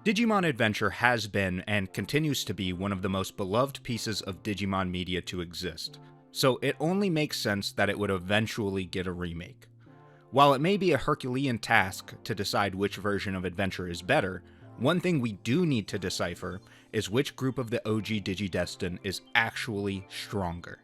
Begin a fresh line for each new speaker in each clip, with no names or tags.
Digimon Adventure has been and continues to be one of the most beloved pieces of Digimon media to exist, so it only makes sense that it would eventually get a remake. While it may be a Herculean task to decide which version of Adventure is better, one thing we do need to decipher is which group of the OG Digidestin is actually stronger.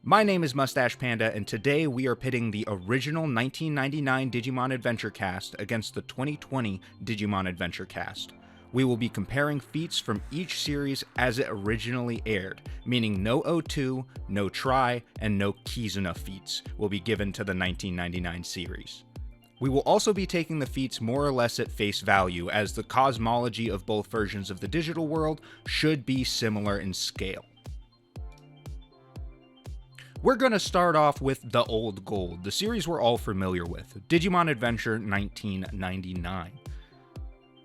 My name is Mustache Panda, and today we are pitting the original 1999 Digimon Adventure cast against the 2020 Digimon Adventure cast. We will be comparing feats from each series as it originally aired, meaning no O2, no Tri, and no Kizuna feats will be given to the 1999 series. We will also be taking the feats more or less at face value, as the cosmology of both versions of the digital world should be similar in scale. We're going to start off with the old gold, the series we're all familiar with, Digimon Adventure 1999.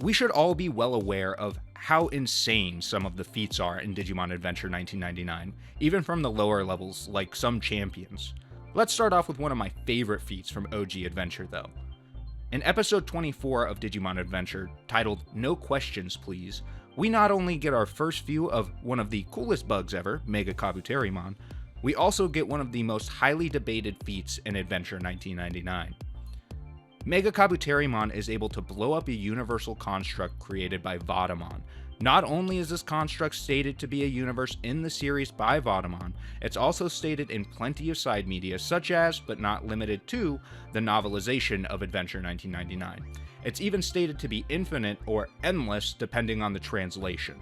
We should all be well aware of how insane some of the feats are in Digimon Adventure 1999, even from the lower levels like some champions. Let's start off with one of my favorite feats from OG Adventure though. In episode 24 of Digimon Adventure, titled No Questions Please, we not only get our first view of one of the coolest bugs ever, Mega Kabuterimon, we also get one of the most highly debated feats in Adventure 1999. Mega Kabuterimon is able to blow up a universal construct created by Vadamon. Not only is this construct stated to be a universe in the series by Vadamon, it's also stated in plenty of side media such as, but not limited to, the novelization of Adventure 1999. It's even stated to be infinite or endless depending on the translation.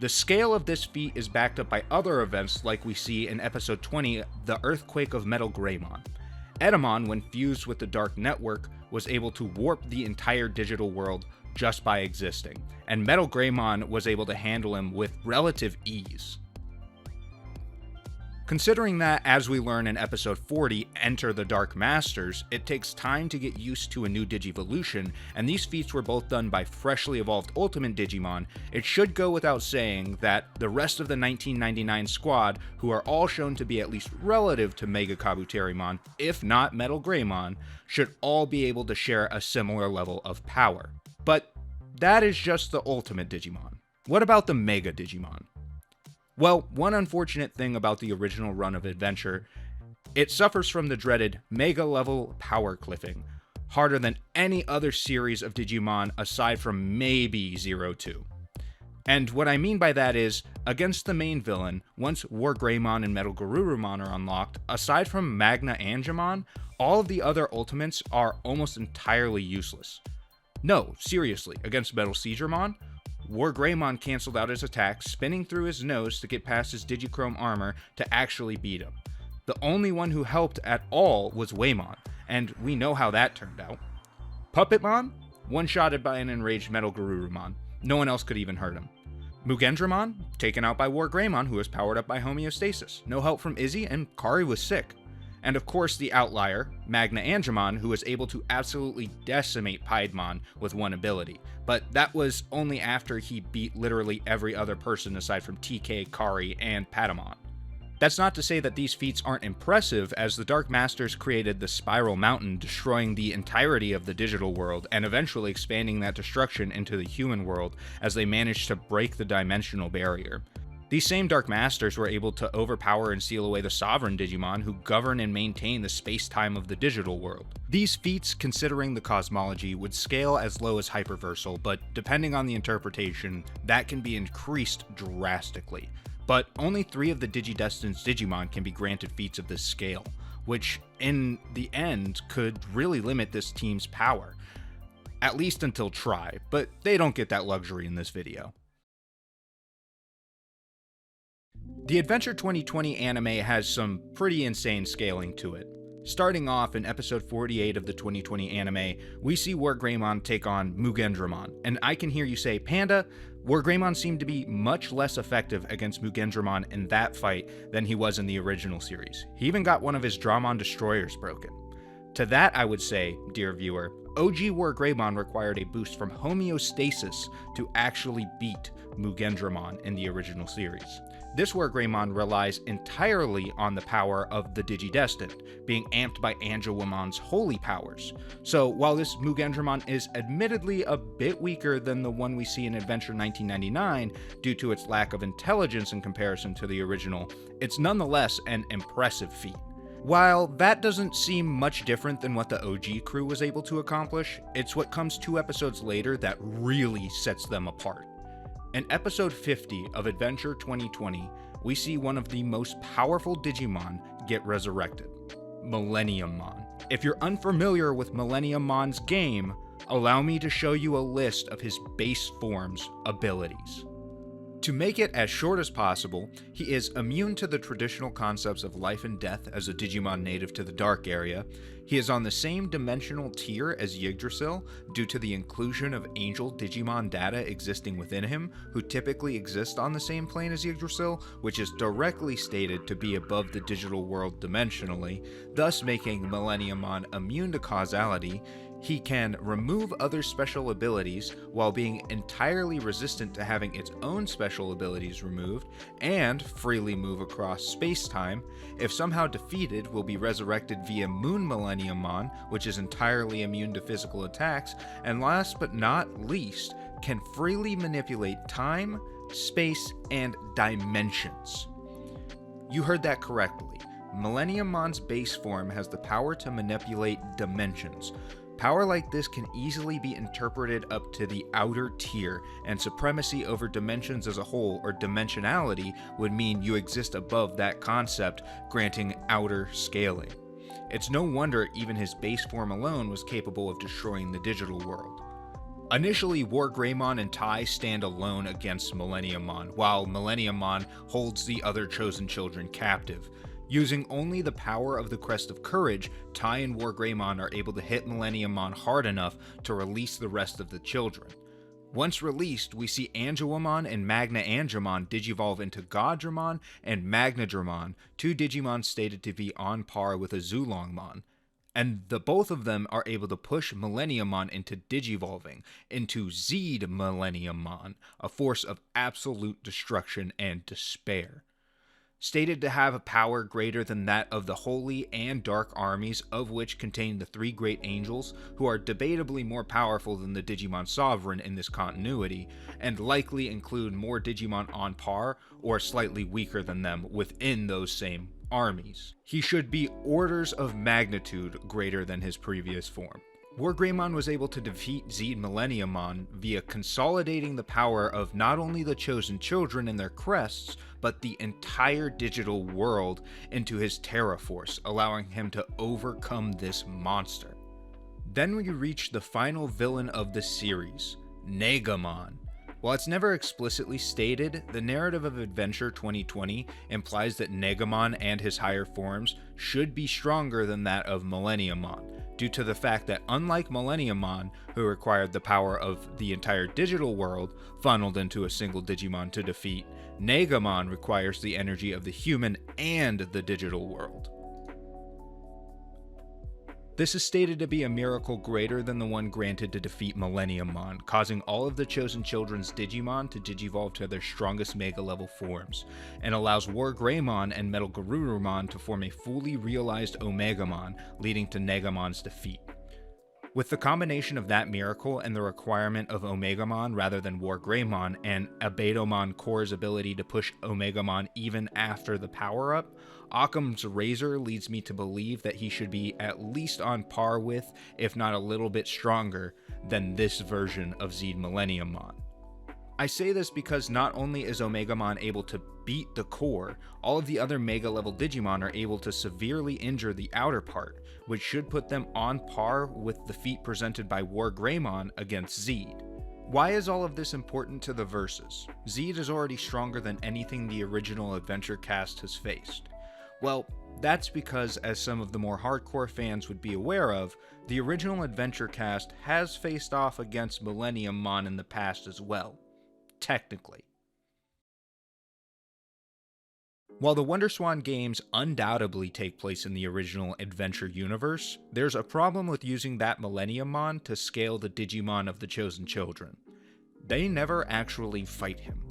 The scale of this feat is backed up by other events like we see in episode 20, the Earthquake of Metal Greymon. Edamon, when fused with the Dark Network, was able to warp the entire digital world just by existing, and Metal Greymon was able to handle him with relative ease. Considering that, as we learn in episode 40, Enter the Dark Masters, it takes time to get used to a new Digivolution, and these feats were both done by freshly evolved Ultimate Digimon, it should go without saying that the rest of the 1999 squad, who are all shown to be at least relative to Mega Kabuterimon, if not Metal Greymon, should all be able to share a similar level of power. But that is just the Ultimate Digimon. What about the Mega Digimon? Well, one unfortunate thing about the original run of Adventure, it suffers from the dreaded mega-level power cliffing, harder than any other series of Digimon aside from maybe 02. And what I mean by that is, against the main villain, once Wargreymon and Metal Garurumon are unlocked, aside from Magna Angemon, all of the other ultimates are almost entirely useless. No, seriously, against Metal Seizuremon, Wargreymon cancelled out his attack, spinning through his nose to get past his Digichrome armor to actually beat him. The only one who helped at all was Waymon, and we know how that turned out. Puppetmon? One-shotted by an enraged Metal Garurumon. No one else could even hurt him. Mugendramon? Taken out by Wargreymon, who was powered up by homeostasis. No help from Izzy, and Kari was sick. And of course the outlier, Magna Angemon, who was able to absolutely decimate Piedmon with one ability, but that was only after he beat literally every other person aside from TK, Kari, and Patamon. That's not to say that these feats aren't impressive, as the Dark Masters created the Spiral Mountain, destroying the entirety of the digital world, and eventually expanding that destruction into the human world as they managed to break the dimensional barrier. These same Dark Masters were able to overpower and seal away the Sovereign Digimon, who govern and maintain the space-time of the digital world. These feats, considering the cosmology, would scale as low as Hyperversal, but depending on the interpretation, that can be increased drastically. But only 3 of the Digidestin's Digimon can be granted feats of this scale, which, in the end, could really limit this team's power. At least until Tri, but they don't get that luxury in this video. The Adventure 2020 anime has some pretty insane scaling to it. Starting off in episode 48 of the 2020 anime, we see Wargreymon take on Mugendramon, and I can hear you say, Panda, Wargreymon seemed to be much less effective against Mugendramon in that fight than he was in the original series. He even got one of his Dramon destroyers broken. To that I would say, dear viewer, OG Wargreymon required a boost from homeostasis to actually beat Mugendramon in the original series. This Wargreymon relies entirely on the power of the Digidestined, being amped by Angelwomon's holy powers. So while this Mugendramon is admittedly a bit weaker than the one we see in Adventure 1999 due to its lack of intelligence in comparison to the original, it's nonetheless an impressive feat. While that doesn't seem much different than what the OG crew was able to accomplish, it's what comes 2 episodes later that really sets them apart. In episode 50 of Adventure 2020, we see one of the most powerful Digimon get resurrected, Millenniummon. If you're unfamiliar with Millenniummon's game, allow me to show you a list of his base form's abilities. To make it as short as possible, he is immune to the traditional concepts of life and death as a Digimon native to the Dark area. He is on the same dimensional tier as Yggdrasil due to the inclusion of Angel Digimon data existing within him, who typically exist on the same plane as Yggdrasil, which is directly stated to be above the digital world dimensionally, thus making Millenniummon immune to causality. He can remove other special abilities while being entirely resistant to having its own special abilities removed, and freely move across space-time. If somehow defeated, will be resurrected via Moon Millenniummon, which is entirely immune to physical attacks, and last but not least, can freely manipulate time, space, and dimensions. You heard that correctly. Millenniummon's base form has the power to manipulate dimensions. Power like this can easily be interpreted up to the outer tier, and supremacy over dimensions as a whole, or dimensionality, would mean you exist above that concept, granting outer scaling. It's no wonder even his base form alone was capable of destroying the digital world. Initially, Wargreymon and Tai stand alone against Millenniummon, while Millenniummon holds the other chosen children captive. Using only the power of the Crest of Courage, Tai and Wargreymon are able to hit Millenniummon hard enough to release the rest of the children. Once released, we see Angelwomon and Magna Angemon digivolve into Goddramon and Magnadramon, 2 Digimon stated to be on par with a Zulongmon. And both of them are able to push Millenniummon into digivolving into Zeed Millenniummon, a force of absolute destruction and despair. Stated to have a power greater than that of the holy and dark armies, of which contain the 3 great angels, who are debatably more powerful than the Digimon Sovereign in this continuity, and likely include more Digimon on par or slightly weaker than them within those same armies. He should be orders of magnitude greater than his previous form. Wargreymon was able to defeat Zeed Millenniummon via consolidating the power of not only the chosen children and their crests, but the entire digital world into his Terra Force, allowing him to overcome this monster. Then we reach the final villain of the series, Negamon. While it's never explicitly stated, the narrative of Adventure 2020 implies that Negamon and his higher forms should be stronger than that of Millenniummon, due to the fact that unlike Millenniummon, who required the power of the entire digital world funneled into a single Digimon to defeat, Negamon requires the energy of the human and the digital world. This is stated to be a miracle greater than the one granted to defeat Millenniummon, causing all of the chosen children's Digimon to digivolve to their strongest Mega-level forms, and allows Wargreymon and Metal Garurumon to form a fully realized Omegamon, leading to Negamon's defeat. With the combination of that miracle and the requirement of Omegamon rather than Wargreymon, and Abedomon Core's ability to push Omegamon even after the power-up, Occam's razor leads me to believe that he should be at least on par with, if not a little bit stronger, than this version of Zeed Millenniummon. I say this because not only is Omegamon able to beat the core, all of the other Mega-level Digimon are able to severely injure the outer part, which should put them on par with the feat presented by Wargreymon against Zeed. Why is all of this important to the verses? Zeed is already stronger than anything the original Adventure cast has faced. Well, that's because, as some of the more hardcore fans would be aware of, the original Adventure cast has faced off against Millenniummon in the past as well. Technically. While the Wonderswan games undoubtedly take place in the original Adventure universe, there's a problem with using that Millenniummon to scale the Digimon of the Chosen Children. They never actually fight him.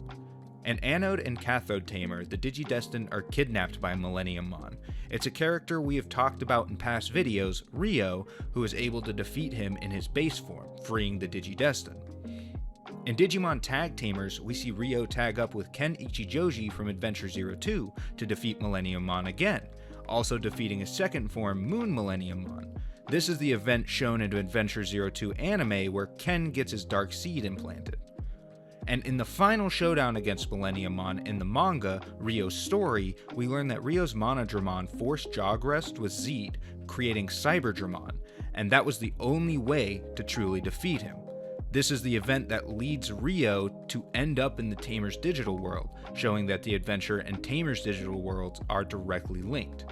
An Anode and Cathode Tamer, the Digidestined are kidnapped by Millenniummon. It's a character we have talked about in past videos, Ryo, who is able to defeat him in his base form, freeing the Digidestined. In Digimon Tag Tamers, we see Ryo tag up with Ken Ichijoji from Adventure 02 to defeat Millenniummon again, also defeating his second form, Moon Millenniummon. This is the event shown in Adventure 02 anime where Ken gets his Dark Seed implanted. And in the final showdown against Millenniummon in the manga, Ryo's Story, we learn that Ryo's Monodramon forced Jogrest with Zeed, creating Cyberdramon, and that was the only way to truly defeat him. This is the event that leads Ryo to end up in the Tamer's digital world, showing that the Adventure and Tamer's digital worlds are directly linked.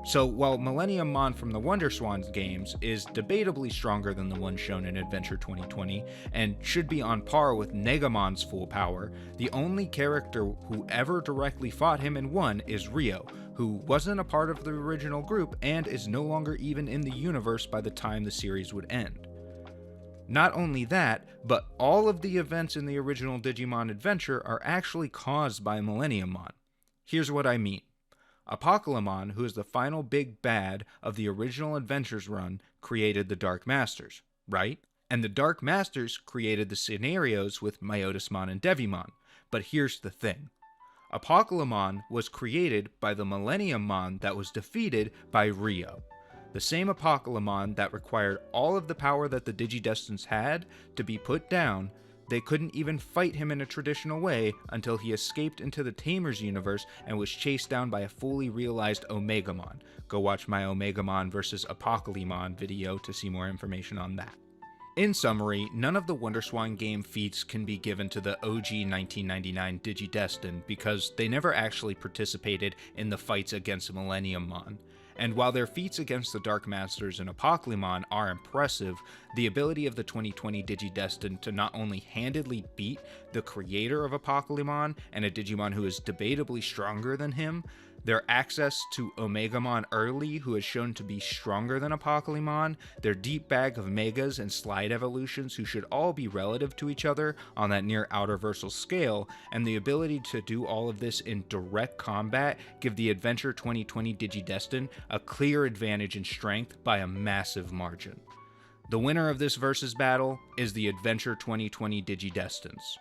So while Millenniummon from the Wonderswan games is debatably stronger than the one shown in Adventure 2020, and should be on par with Negamon's full power, the only character who ever directly fought him and won is Ryo, who wasn't a part of the original group and is no longer even in the universe by the time the series would end. Not only that, but all of the events in the original Digimon Adventure are actually caused by Millenniummon. Here's what I mean. Apocalypmon, who is the final big bad of the original Adventures run, created the Dark Masters, right? And the Dark Masters created the scenarios with Myotismon and Devimon. But here's the thing. Apocalypmon was created by the Millenniummon that was defeated by Ryo. The same Apocalypmon that required all of the power that the Digidestins had to be put down. They couldn't even fight him in a traditional way until he escaped into the Tamer's universe and was chased down by a fully realized Omegamon. Go watch my Omegamon vs. Apocalypmon video to see more information on that. In summary, none of the Wonderswan game feats can be given to the OG 1999 Digidestined because they never actually participated in the fights against Millenniummon. And while their feats against the Dark Masters and Apocalypmon are impressive, the ability of the 2020 Digidestined to not only handedly beat the creator of Apocalypmon and a Digimon who is debatably stronger than him, their access to Omegamon early, who is shown to be stronger than Apocalypmon, their deep bag of Megas and Slide evolutions who should all be relative to each other on that near outerversal scale, and the ability to do all of this in direct combat give the Adventure 2020 Digidestined a clear advantage in strength by a massive margin. The winner of this versus battle is the Adventure 2020 Digidestins.